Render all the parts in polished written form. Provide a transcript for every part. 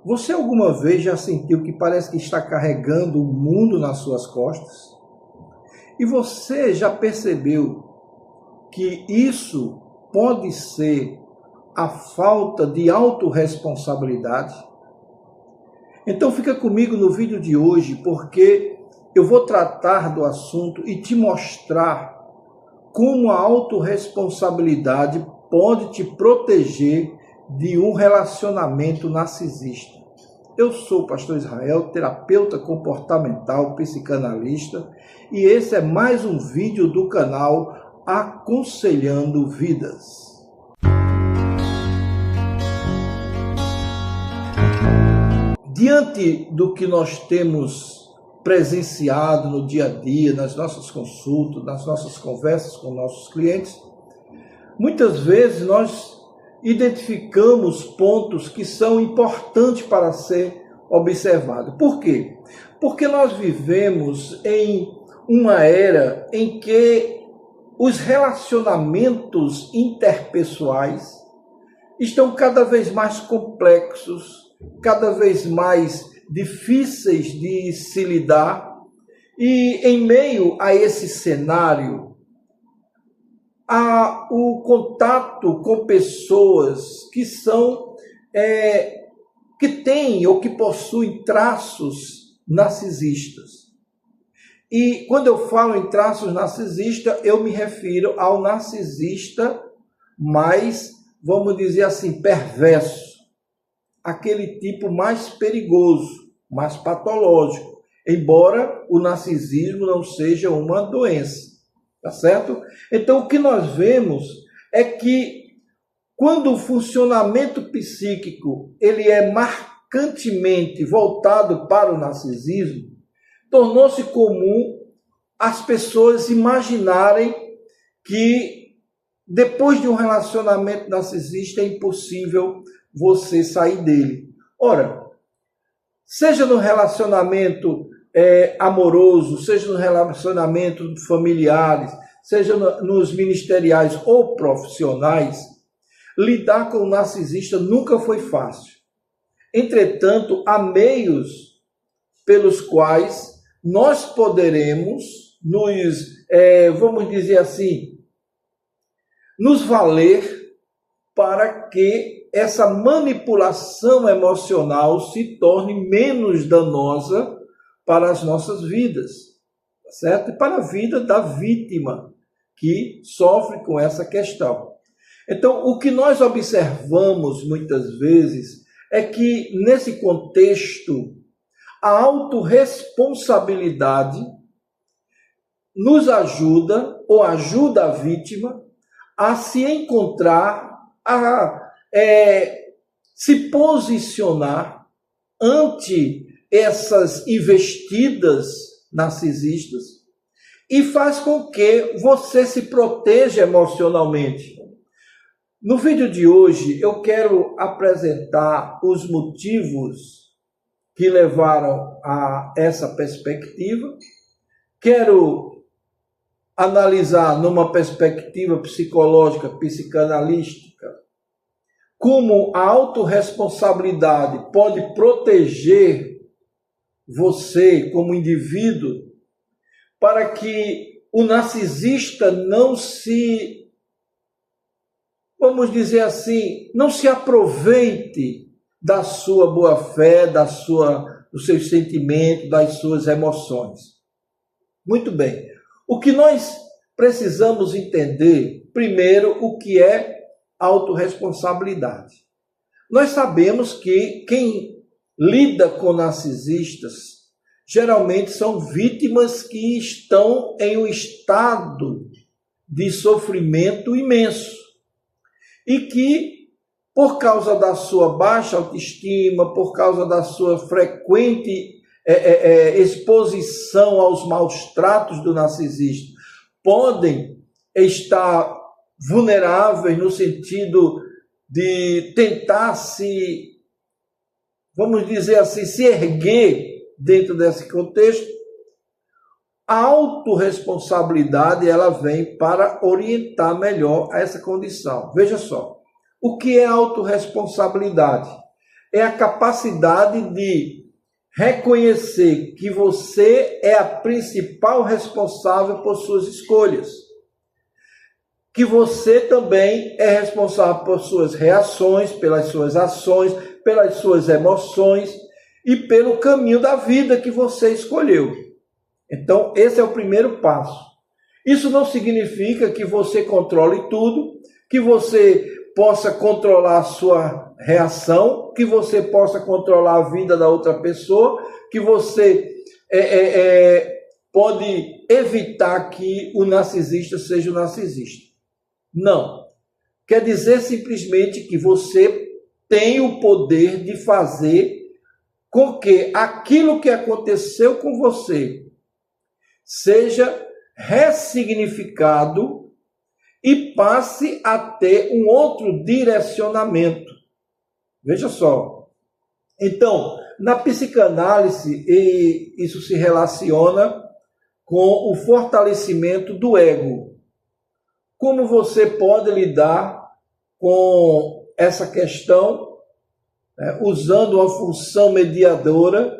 Você alguma vez já sentiu que parece que está carregando o mundo nas suas costas? E você já percebeu que isso pode ser a falta de autorresponsabilidade? Então fica comigo no vídeo de hoje, porque eu vou tratar do assunto e te mostrar como a autorresponsabilidade pode te proteger de um relacionamento narcisista. Eu sou o pastor Israel, terapeuta comportamental, psicanalista, e esse é mais um vídeo do canal Aconselhando Vidas. Diante do que nós temos presenciado no dia a dia, nas nossas consultas, nas nossas conversas com nossos clientes, muitas vezes nós identificamos pontos que são importantes para ser observados. Por quê? Porque nós vivemos em uma era em que os relacionamentos interpessoais estão cada vez mais complexos, cada vez mais difíceis de se lidar, e em meio a esse cenário, o contato com pessoas que que têm ou que possuem traços narcisistas. E quando eu falo em traços narcisistas, eu me refiro ao narcisista mais, vamos dizer assim, perverso. Aquele tipo mais perigoso, mais patológico, embora o narcisismo não seja uma doença. Tá certo? Então, o que nós vemos é que quando o funcionamento psíquico ele é marcantemente voltado para o narcisismo, tornou-se comum as pessoas imaginarem que depois de um relacionamento narcisista é impossível você sair dele. Ora, seja no relacionamento amoroso, seja no relacionamento familiares, seja nos ministeriais ou profissionais, lidar com o narcisista nunca foi fácil. Entretanto, há meios pelos quais nós poderemos vamos dizer assim, nos valer para que essa manipulação emocional se torne menos danosa para as nossas vidas, tá certo? E para a vida da vítima que sofre com essa questão. Então, o que nós observamos muitas vezes é que, nesse contexto, a autorresponsabilidade nos ajuda, ou ajuda a vítima, a se encontrar, se posicionar ante essas investidas narcisistas e faz com que você se proteja emocionalmente. No vídeo de hoje eu quero apresentar os motivos que levaram a essa perspectiva. Quero analisar numa perspectiva psicológica, psicanalística, como a autorresponsabilidade pode proteger você como indivíduo para que o narcisista não se, vamos dizer assim, não se aproveite da sua boa-fé, dos seus sentimentos, das suas emoções. Muito bem. O que nós precisamos entender, primeiro, o que é autorresponsabilidade. Nós sabemos que quem lida com narcisistas geralmente são vítimas que estão em um estado de sofrimento imenso e que, por causa da sua baixa autoestima, por causa da sua frequente exposição aos maus tratos do narcisista, podem estar vulneráveis no sentido de tentar vamos dizer assim, se erguer dentro desse contexto. A autorresponsabilidade ela vem para orientar melhor essa condição. Veja só, o que é autorresponsabilidade? é a capacidade de reconhecer que você é a principal responsável por suas escolhas, que você também é responsável por suas reações, pelas suas ações, pelas suas emoções e pelo caminho da vida que você escolheu. Então, esse é o primeiro passo. Isso não significa que você controle tudo, que você possa controlar a sua reação, que você possa controlar a vida da outra pessoa, que você pode evitar que o narcisista seja o narcisista. Não. Quer dizer simplesmente que você tem o poder de fazer com que aquilo que aconteceu com você seja ressignificado e passe a ter um outro direcionamento. Veja só. Então, na psicanálise, isso se relaciona com o fortalecimento do ego. Como você pode lidar com essa questão, usando uma função mediadora,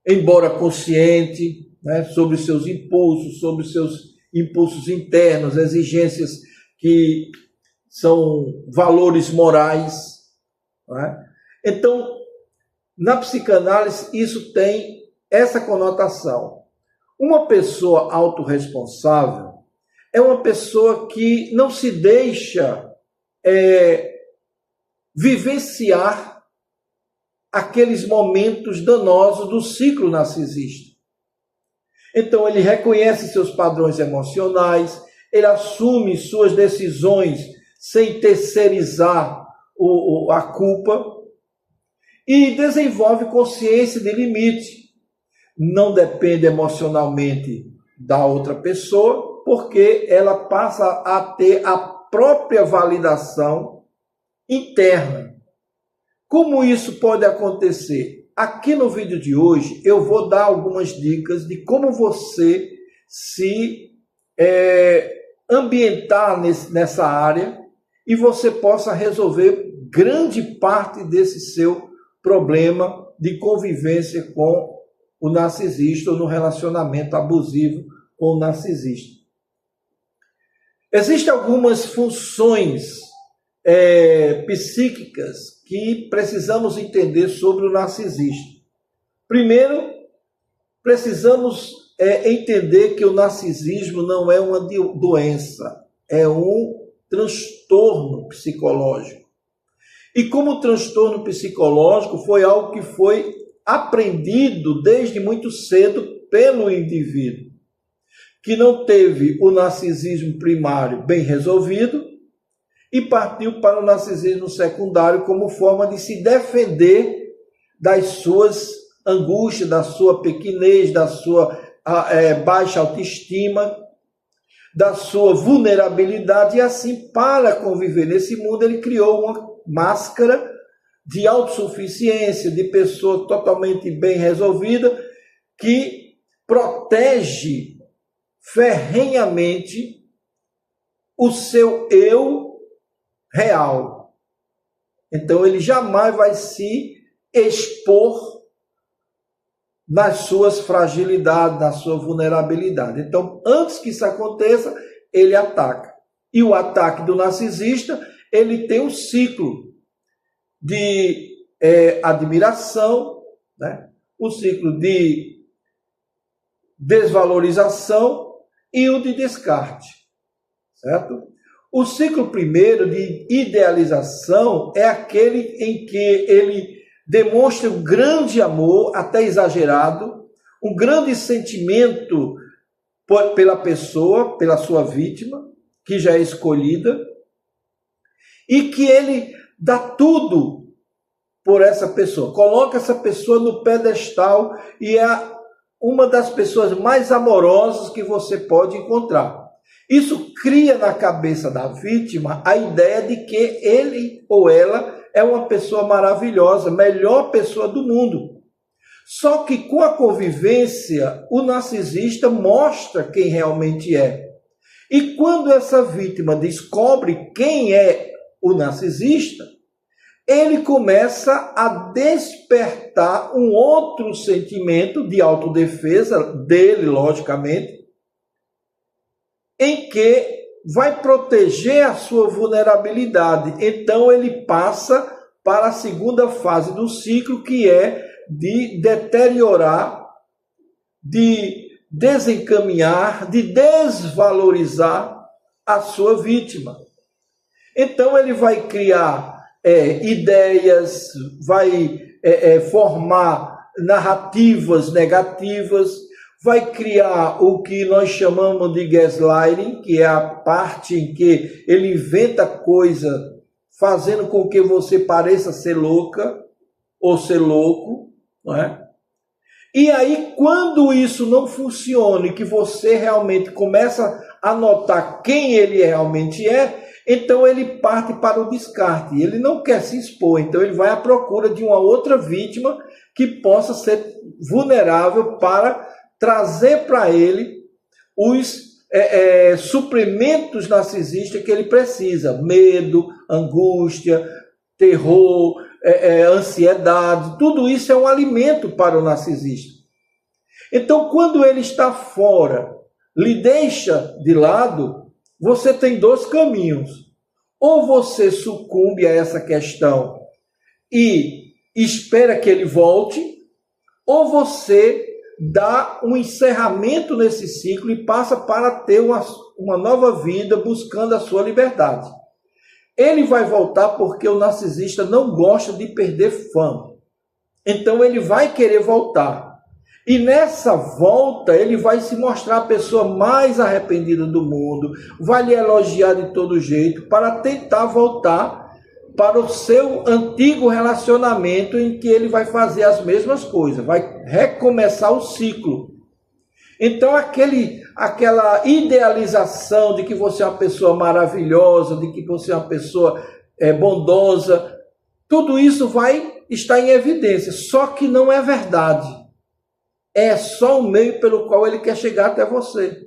embora consciente, sobre os seus impulsos internos, exigências que são valores morais. Então, na psicanálise, isso tem essa conotação. Uma pessoa autorresponsável é uma pessoa que não se deixa vivenciar aqueles momentos danosos do ciclo narcisista. Então, ele reconhece seus padrões emocionais, ele assume suas decisões sem terceirizar a culpa e desenvolve consciência de limite. Não depende emocionalmente da outra pessoa, porque ela passa a ter a própria validação interna. Como isso pode acontecer? Aqui no vídeo de hoje eu vou dar algumas dicas de como você se ambientar nessa área e você possa resolver grande parte desse seu problema de convivência com o narcisista ou no relacionamento abusivo com o narcisista. Existem algumas funções psíquicas que precisamos entender sobre o narcisista. Primeiro, precisamos entender que o narcisismo não é uma doença, é um transtorno psicológico. E como transtorno psicológico foi algo que foi aprendido desde muito cedo pelo indivíduo, que não teve o narcisismo primário bem resolvido e partiu para o narcisismo secundário como forma de se defender das suas angústias, da sua pequenez, da sua baixa autoestima, da sua vulnerabilidade, e assim, para conviver nesse mundo, ele criou uma máscara de autossuficiência, de pessoa totalmente bem resolvida, que protege ferrenhamente o seu eu real. Então ele jamais vai se expor nas suas fragilidades, na sua vulnerabilidade. Então, antes que isso aconteça, ele ataca. E o ataque do narcisista, ele tem um ciclo de admiração, o ciclo de desvalorização e o de descarte, certo? O ciclo primeiro de idealização é aquele em que ele demonstra um grande amor, até exagerado, um grande sentimento pela pessoa, pela sua vítima, que já é escolhida, e que ele dá tudo por essa pessoa, coloca essa pessoa no pedestal e é uma das pessoas mais amorosas que você pode encontrar. Isso cria na cabeça da vítima a ideia de que ele ou ela é uma pessoa maravilhosa, melhor pessoa do mundo. Só que com a convivência, o narcisista mostra quem realmente é. E quando essa vítima descobre quem é o narcisista, ele começa a despertar um outro sentimento de autodefesa dele, logicamente, em que vai proteger a sua vulnerabilidade. Então ele passa para a segunda fase do ciclo, que é de deteriorar, de desencaminhar, de desvalorizar a sua vítima. Então ele vai criar ideias, vai formar narrativas negativas, vai criar o que nós chamamos de gaslighting, que é a parte em que ele inventa coisa fazendo com que você pareça ser louca ou ser louco, não é? E aí, quando isso não funciona e que você realmente começa a notar quem ele realmente é, então ele parte para o descarte. Ele não quer se expor, então ele vai à procura de uma outra vítima que possa ser vulnerável para trazer para ele os suprimentos narcisistas que ele precisa. Medo, angústia, terror, ansiedade, tudo isso é um alimento para o narcisista. Então, quando ele está fora, lhe deixa de lado, você tem dois caminhos. Ou você sucumbe a essa questão e espera que ele volte, ou você dá um encerramento nesse ciclo e passa para ter uma nova vida buscando a sua liberdade. Ele vai voltar porque o narcisista não gosta de perder fã. Então ele vai querer voltar. E nessa volta ele vai se mostrar a pessoa mais arrependida do mundo, vai lhe elogiar de todo jeito para tentar voltar para o seu antigo relacionamento em que ele vai fazer as mesmas coisas, vai recomeçar o ciclo. Então aquela idealização de que você é uma pessoa maravilhosa, de que você é uma pessoa bondosa, tudo isso vai estar em evidência, só que não é verdade. É só o meio pelo qual ele quer chegar até você.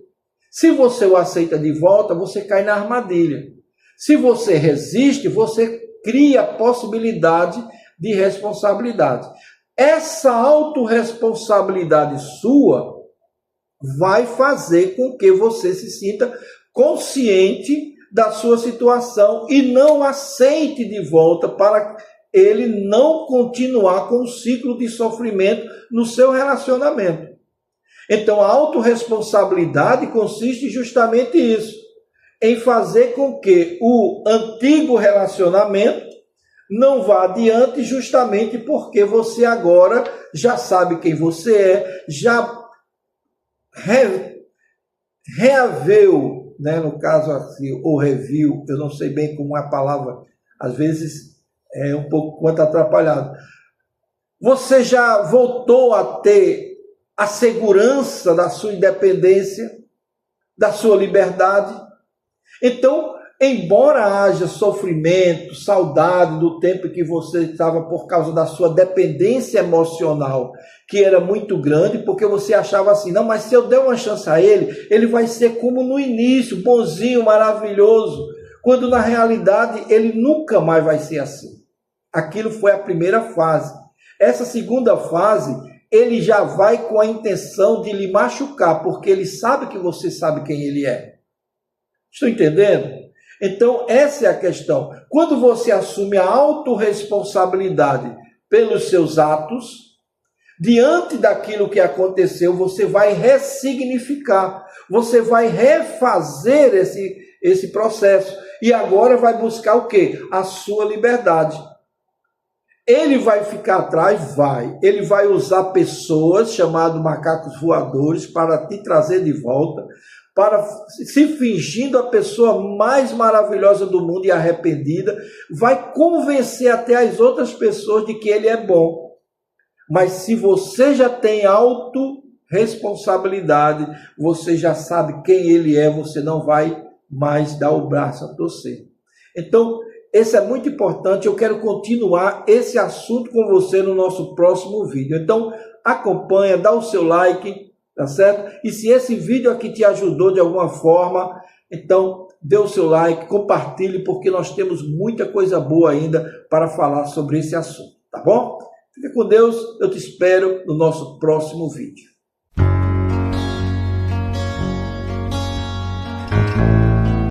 Se você o aceita de volta, você cai na armadilha. Se você resiste, você cria a possibilidade de responsabilidade. Essa autorresponsabilidade sua vai fazer com que você se sinta consciente da sua situação e não aceite de volta para ele não continuar com o ciclo de sofrimento no seu relacionamento. Então, a autorresponsabilidade consiste justamente nisso, em fazer com que o antigo relacionamento não vá adiante, justamente porque você agora já sabe quem você é, já reaveu, né? No caso assim, ou reviu, eu não sei bem como é a palavra, às vezes é um pouco quanto atrapalhado. Você já voltou a ter a segurança da sua independência, da sua liberdade. Então, embora haja sofrimento, saudade do tempo em que você estava por causa da sua dependência emocional, que era muito grande, porque você achava assim, não, mas se eu der uma chance a ele, ele vai ser como no início, bonzinho, maravilhoso, quando na realidade ele nunca mais vai ser assim. Aquilo foi a primeira fase. Essa segunda fase, ele já vai com a intenção de lhe machucar, porque ele sabe que você sabe quem ele é. Estou entendendo? Então, essa é a questão. Quando você assume a autorresponsabilidade pelos seus atos, diante daquilo que aconteceu, você vai ressignificar, você vai refazer esse processo. E agora vai buscar o quê? A sua liberdade. Ele vai ficar atrás? Vai. Ele vai usar pessoas, chamadas macacos voadores, para te trazer de volta, para se fingindo a pessoa mais maravilhosa do mundo e arrependida, vai convencer até as outras pessoas de que ele é bom. Mas se você já tem autorresponsabilidade, você já sabe quem ele é, você não vai mais dar o braço a torcer. Então, esse é muito importante, eu quero continuar esse assunto com você no nosso próximo vídeo. Então, acompanha, dá o seu like, tá certo? E se esse vídeo aqui te ajudou de alguma forma, então dê o seu like, compartilhe, porque nós temos muita coisa boa ainda para falar sobre esse assunto, tá bom? Fique com Deus, eu te espero no nosso próximo vídeo.